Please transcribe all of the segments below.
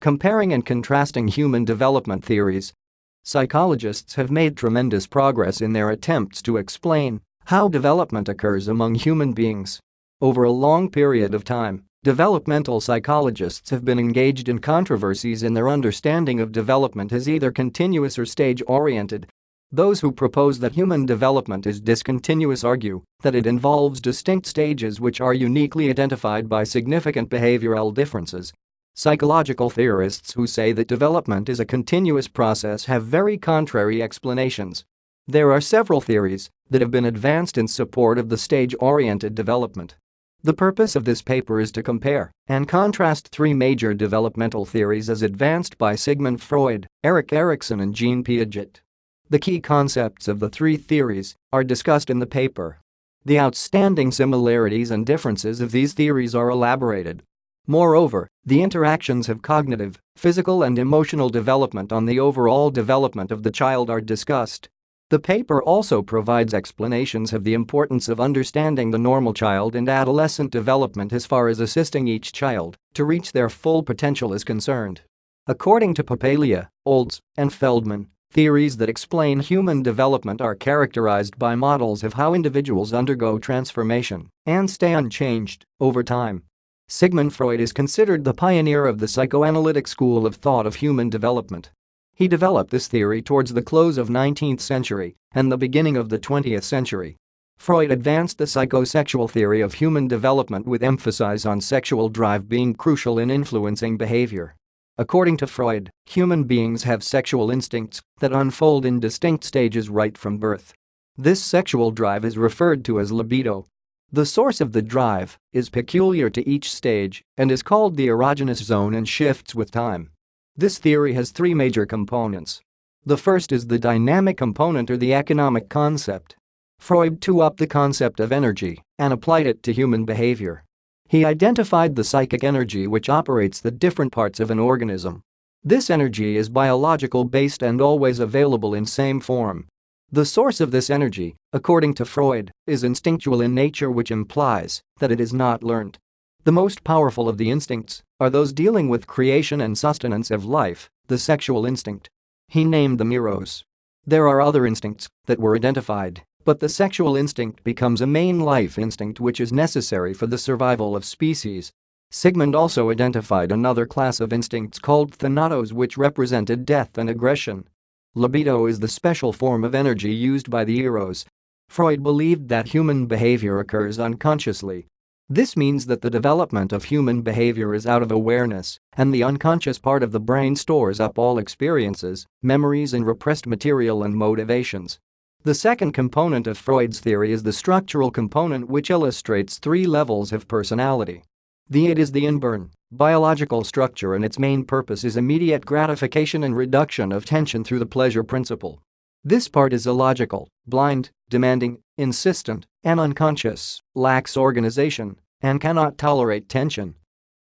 Comparing and contrasting human development theories. Psychologists have made tremendous progress in their attempts to explain how development occurs among human beings. Over a long period of time, developmental psychologists have been engaged in controversies in their understanding of development as either continuous or stage-oriented. Those who propose that human development is discontinuous argue that it involves distinct stages which are uniquely identified by significant behavioral differences. Psychological theorists who say that development is a continuous process have very contrary explanations. There are several theories that have been advanced in support of the stage-oriented development. The purpose of this paper is to compare and contrast three major developmental theories as advanced by Sigmund Freud, Erik Erikson and Jean Piaget. The key concepts of the three theories are discussed in the paper. The outstanding similarities and differences of these theories are elaborated. Moreover, the interactions of cognitive, physical and emotional development on the overall development of the child are discussed. The paper also provides explanations of the importance of understanding the normal child and adolescent development as far as assisting each child to reach their full potential is concerned. According to Papalia, Olds, and Feldman, theories that explain human development are characterized by models of how individuals undergo transformation and stay unchanged over time. Sigmund Freud is considered the pioneer of the psychoanalytic school of thought of human development. He developed this theory towards the close of 19th century and the beginning of the 20th century. Freud advanced the psychosexual theory of human development with emphasis on sexual drive being crucial in influencing behavior. According to Freud, human beings have sexual instincts that unfold in distinct stages right from birth. This sexual drive is referred to as libido. The source of the drive is peculiar to each stage and is called the erogenous zone and shifts with time. This theory has three major components. The first is the dynamic component or the economic concept. Freud took up the concept of energy and applied it to human behavior. He identified the psychic energy which operates the different parts of an organism. This energy is biological-based and always available in same form. The source of this energy, according to Freud, is instinctual in nature, which implies that it is not learned. The most powerful of the instincts are those dealing with creation and sustenance of life, the sexual instinct. He named them eros. There are other instincts that were identified, but the sexual instinct becomes a main life instinct which is necessary for the survival of species. Sigmund also identified another class of instincts called thanatos, which represented death and aggression. Libido is the special form of energy used by the eros. Freud believed that human behavior occurs unconsciously. This means that the development of human behavior is out of awareness, and the unconscious part of the brain stores up all experiences, memories and repressed material and motivations. The second component of Freud's theory is the structural component, which illustrates three levels of personality. The id is the inborn, biological structure, and its main purpose is immediate gratification and reduction of tension through the pleasure principle. This part is illogical, blind, demanding, insistent, and unconscious, lacks organization, and cannot tolerate tension.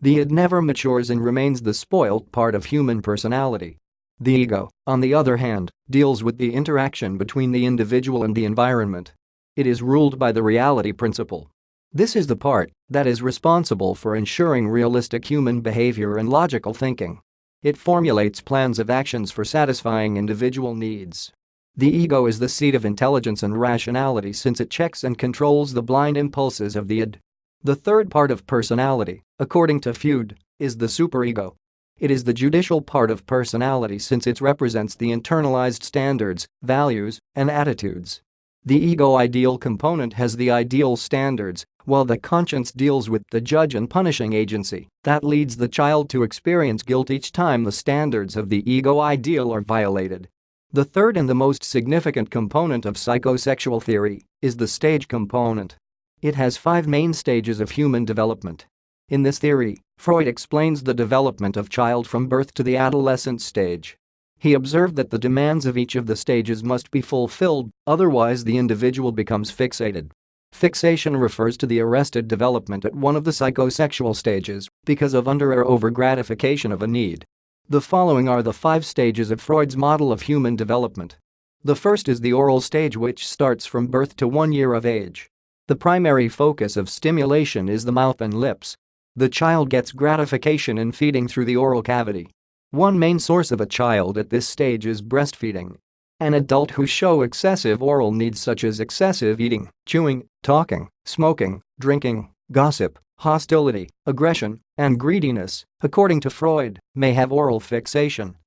The id never matures and remains the spoilt part of human personality. The ego, on the other hand, deals with the interaction between the individual and the environment. It is ruled by the reality principle. This is the part that is responsible for ensuring realistic human behavior and logical thinking. It formulates plans of actions for satisfying individual needs. The ego is the seat of intelligence and rationality, since it checks and controls the blind impulses of the id. The third part of personality, according to Freud, is the superego. It is the judicial part of personality, since it represents the internalized standards, values, and attitudes. The ego ideal component has the ideal standards, while the conscience deals with the judge and punishing agency that leads the child to experience guilt each time the standards of the ego ideal are violated. The third and the most significant component of psychosexual theory is the stage component. It has 5 main stages of human development. In this theory, Freud explains the development of child from birth to the adolescent stage. He observed that the demands of each of the stages must be fulfilled, otherwise the individual becomes fixated. Fixation refers to the arrested development at one of the psychosexual stages because of under- or over-gratification of a need. The following are the 5 stages of Freud's model of human development. The first is the oral stage, which starts from birth to 1 year of age. The primary focus of stimulation is the mouth and lips. The child gets gratification in feeding through the oral cavity. One main source of a child at this stage is breastfeeding. An adult who show excessive oral needs such as excessive eating, chewing, talking, smoking, drinking, gossip, hostility, aggression, and greediness, according to Freud, may have oral fixation.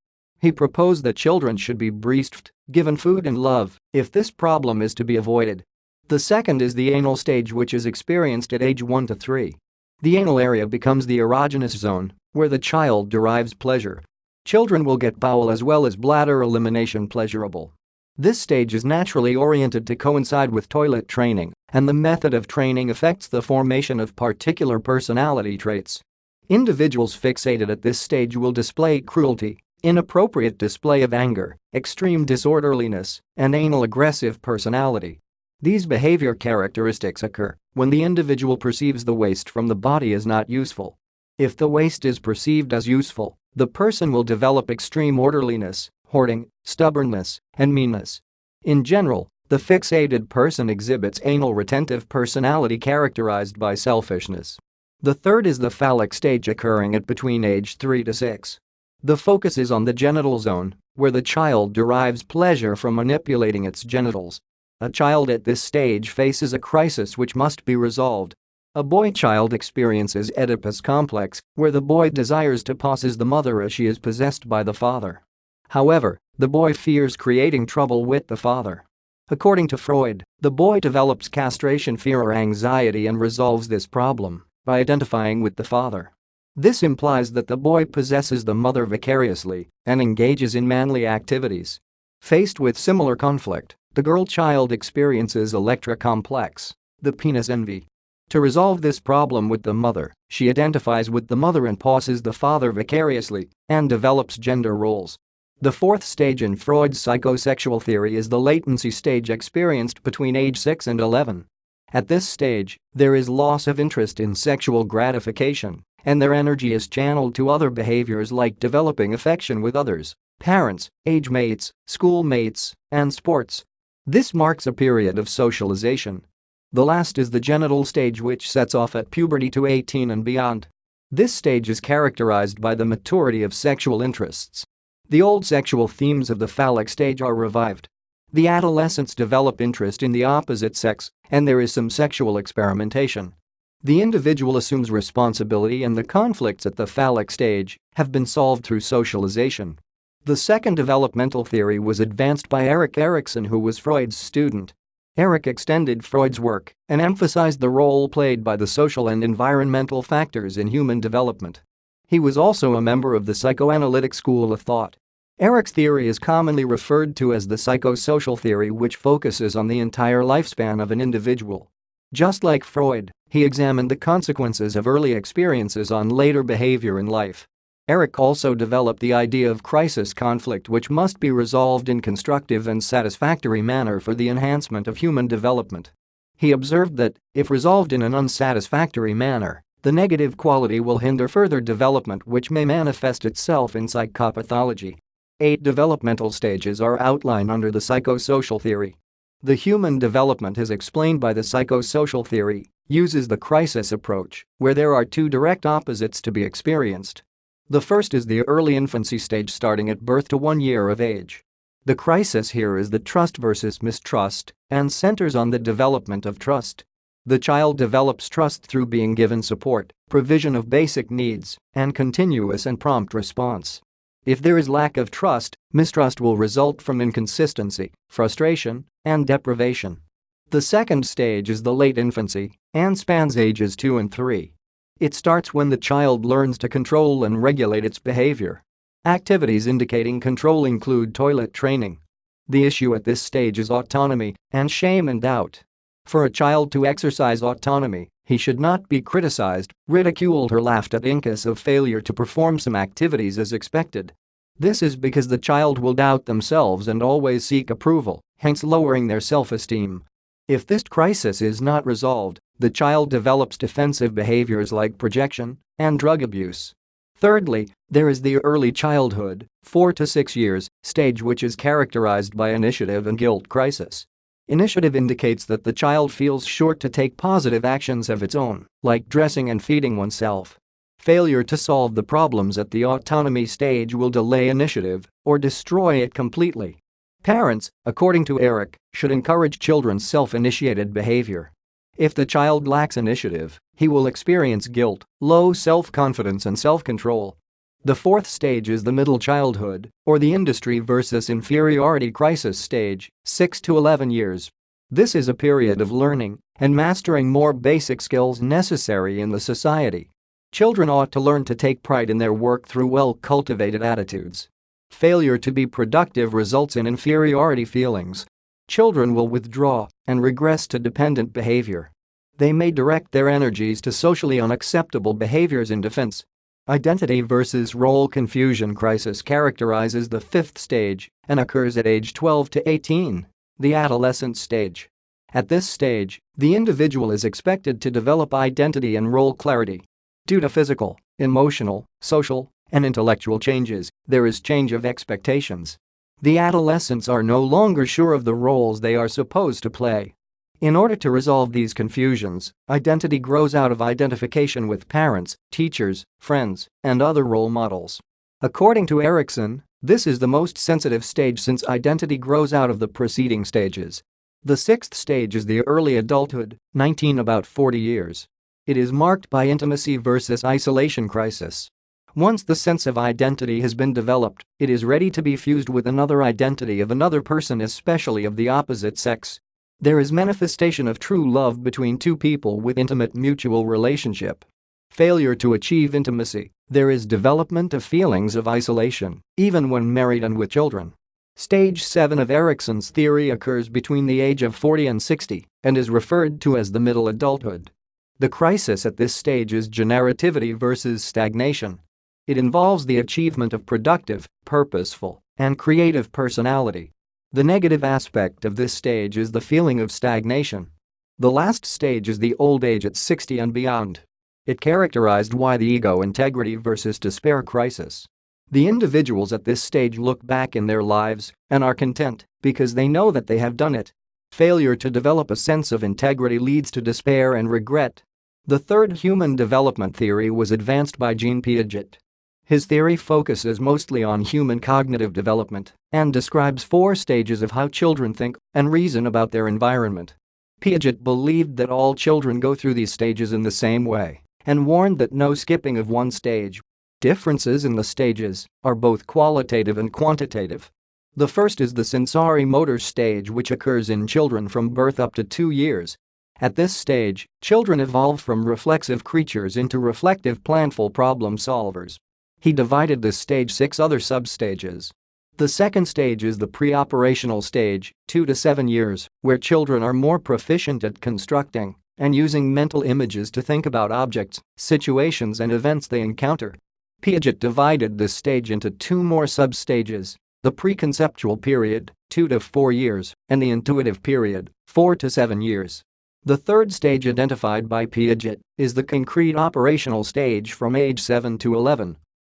He proposed that children should be breastfed, given food and love, if this problem is to be avoided. The second is the anal stage, which is experienced at age 1 to 3. The anal area becomes the erogenous zone, where the child derives pleasure. Children will get bowel as well as bladder elimination pleasurable. This stage is naturally oriented to coincide with toilet training, and the method of training affects the formation of particular personality traits. Individuals fixated at this stage will display cruelty, inappropriate display of anger, extreme disorderliness, and anal aggressive personality. These behavior characteristics occur when the individual perceives the waste from the body as not useful. If the waste is perceived as useful, the person will develop extreme orderliness, hoarding, stubbornness, and meanness. In general, the fixated person exhibits anal retentive personality characterized by selfishness. The third is the phallic stage, occurring at between age 3 to 6. The focus is on the genital zone, where the child derives pleasure from manipulating its genitals. A child at this stage faces a crisis which must be resolved. A boy child experiences Oedipus complex, where the boy desires to possess the mother as she is possessed by the father. However, the boy fears creating trouble with the father. According to Freud, the boy develops castration fear or anxiety and resolves this problem by identifying with the father. This implies that the boy possesses the mother vicariously and engages in manly activities. Faced with similar conflict, the girl child experiences Electra complex, the penis envy. To resolve this problem with the mother, she identifies with the mother and possesses the father vicariously and develops gender roles. The fourth stage in Freud's psychosexual theory is the latency stage, experienced between age 6 and 11. At this stage, there is loss of interest in sexual gratification, and their energy is channeled to other behaviors like developing affection with others, parents, age mates, schoolmates, and sports. This marks a period of socialization. The last is the genital stage, which sets off at puberty to 18 and beyond. This stage is characterized by the maturity of sexual interests. The old sexual themes of the phallic stage are revived. The adolescents develop interest in the opposite sex, and there is some sexual experimentation. The individual assumes responsibility, and the conflicts at the phallic stage have been solved through socialization. The second developmental theory was advanced by Erik Erikson, who was Freud's student. Erik extended Freud's work and emphasized the role played by the social and environmental factors in human development. He was also a member of the psychoanalytic school of thought. Erik's theory is commonly referred to as the psychosocial theory, which focuses on the entire lifespan of an individual. Just like Freud, he examined the consequences of early experiences on later behavior in life. Erik also developed the idea of crisis conflict, which must be resolved in constructive and satisfactory manner for the enhancement of human development. He observed that, if resolved in an unsatisfactory manner, the negative quality will hinder further development, which may manifest itself in psychopathology. 8 developmental stages are outlined under the psychosocial theory. The human development, as explained by the psychosocial theory, uses the crisis approach, where there are 2 direct opposites to be experienced. The first is the early infancy stage, starting at birth to 1 year of age. The crisis here is the trust versus mistrust and centers on the development of trust. The child develops trust through being given support, provision of basic needs, and continuous and prompt response. If there is lack of trust, mistrust will result from inconsistency, frustration, and deprivation. The second stage is the late infancy and spans ages 2 and 3. It starts when the child learns to control and regulate its behavior. Activities indicating control include toilet training. The issue at this stage is autonomy and shame and doubt. For a child to exercise autonomy, he should not be criticized, ridiculed, or laughed at in case of failure to perform some activities as expected. This is because the child will doubt themselves and always seek approval, hence lowering their self-esteem. If this crisis is not resolved, the child develops defensive behaviors like projection and drug abuse. Thirdly, there is the early childhood, 4 to 6 years, stage, which is characterized by initiative and guilt crisis. Initiative indicates that the child feels sure to take positive actions of its own, like dressing and feeding oneself. Failure to solve the problems at the autonomy stage will delay initiative or destroy it completely. Parents, according to Eric, should encourage children's self-initiated behavior. If the child lacks initiative, he will experience guilt, low self-confidence and self-control. The fourth stage is the middle childhood, or the industry versus inferiority crisis stage, 6 to 11 years. This is a period of learning and mastering more basic skills necessary in the society. Children ought to learn to take pride in their work through well-cultivated attitudes. Failure to be productive results in inferiority feelings. Children will withdraw and regress to dependent behavior. They may direct their energies to socially unacceptable behaviors in defense. Identity versus role confusion crisis characterizes the fifth stage and occurs at age 12 to 18, the adolescent stage. At this stage, the individual is expected to develop identity and role clarity. Due to physical, emotional, social, and intellectual changes, there is change of expectations. The adolescents are no longer sure of the roles they are supposed to play. In order to resolve these confusions, identity grows out of identification with parents, teachers, friends, and other role models. According to Erickson, this is the most sensitive stage since identity grows out of the preceding stages. The sixth stage is the early adulthood, 19 about 40 years. It is marked by intimacy versus isolation crisis. Once the sense of identity has been developed, it is ready to be fused with another identity of another person, especially of the opposite sex. There is manifestation of true love between two people with intimate mutual relationship. Failure to achieve intimacy, there is development of feelings of isolation, even when married and with children. Stage 7 of Erickson's theory occurs between the age of 40 and 60 and is referred to as the middle adulthood. The crisis at this stage is generativity versus stagnation. It involves the achievement of productive, purposeful, and creative personality. The negative aspect of this stage is the feeling of stagnation. The last stage is the old age at 60 and beyond. It characterized by the ego integrity versus despair crisis. The individuals at this stage look back in their lives and are content because they know that they have done it. Failure to develop a sense of integrity leads to despair and regret. The third human development theory was advanced by Jean Piaget. His theory focuses mostly on human cognitive development and describes 4 stages of how children think and reason about their environment. Piaget believed that all children go through these stages in the same way and warned that no skipping of one stage. Differences in the stages are both qualitative and quantitative. The first is the sensory-motor stage, which occurs in children from birth up to 2 years. At this stage, children evolve from reflexive creatures into reflective planful problem solvers. He divided this stage 6 other substages. The second stage is the pre-operational stage, 2 to 7 years, where children are more proficient at constructing and using mental images to think about objects, situations and events they encounter. Piaget divided this stage into 2 more substages, the preconceptual period, 2 to 4 years, and the intuitive period, 4 to 7 years. The third stage identified by Piaget is the concrete operational stage from age 7 to 11.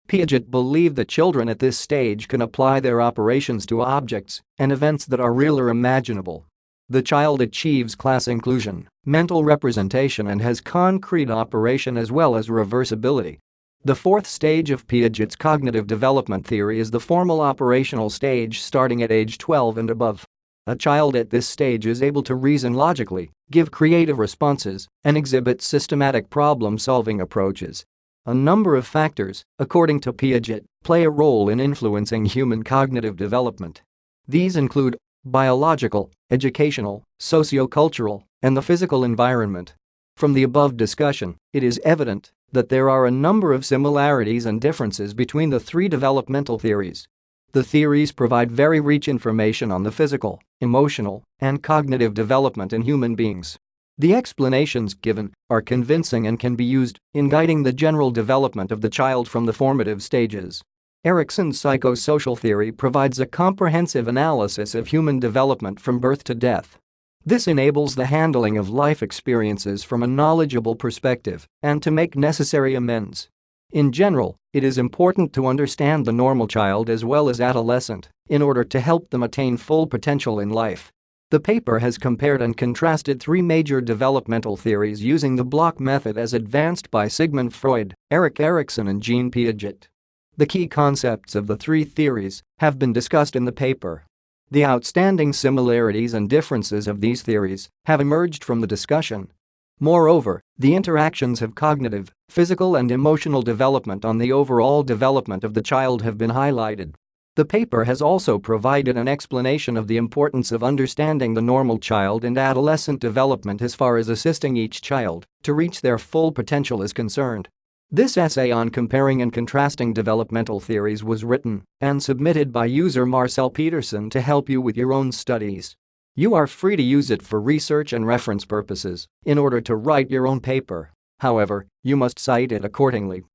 Piaget believed that children at this stage can apply their operations to objects and events that are real or imaginable. The child achieves class inclusion, mental representation and has concrete operation as well as reversibility. The fourth stage of Piaget's cognitive development theory is the formal operational stage starting at age 12 and above. A child at this stage is able to reason logically, give creative responses, and exhibit systematic problem-solving approaches. A number of factors, according to Piaget, play a role in influencing human cognitive development. These include biological, educational, socio-cultural, and the physical environment. From the above discussion, it is evident that there are a number of similarities and differences between the 3 developmental theories. The theories provide very rich information on the physical, emotional, and cognitive development in human beings. The explanations given are convincing and can be used in guiding the general development of the child from the formative stages. Erickson's psychosocial theory provides a comprehensive analysis of human development from birth to death. This enables the handling of life experiences from a knowledgeable perspective and to make necessary amends. In general, it is important to understand the normal child as well as adolescent in order to help them attain full potential in life. The paper has compared and contrasted three major developmental theories using the block method as advanced by Sigmund Freud, Erik Erikson and Jean Piaget. The key concepts of the three theories have been discussed in the paper. The outstanding similarities and differences of these theories have emerged from the discussion. Moreover, the interactions of cognitive, physical and emotional development on the overall development of the child have been highlighted. The paper has also provided an explanation of the importance of understanding the normal child and adolescent development as far as assisting each child to reach their full potential is concerned. This essay on comparing and contrasting developmental theories was written and submitted by user Marcel Peterson to help you with your own studies. You are free to use it for research and reference purposes in order to write your own paper. However, you must cite it accordingly.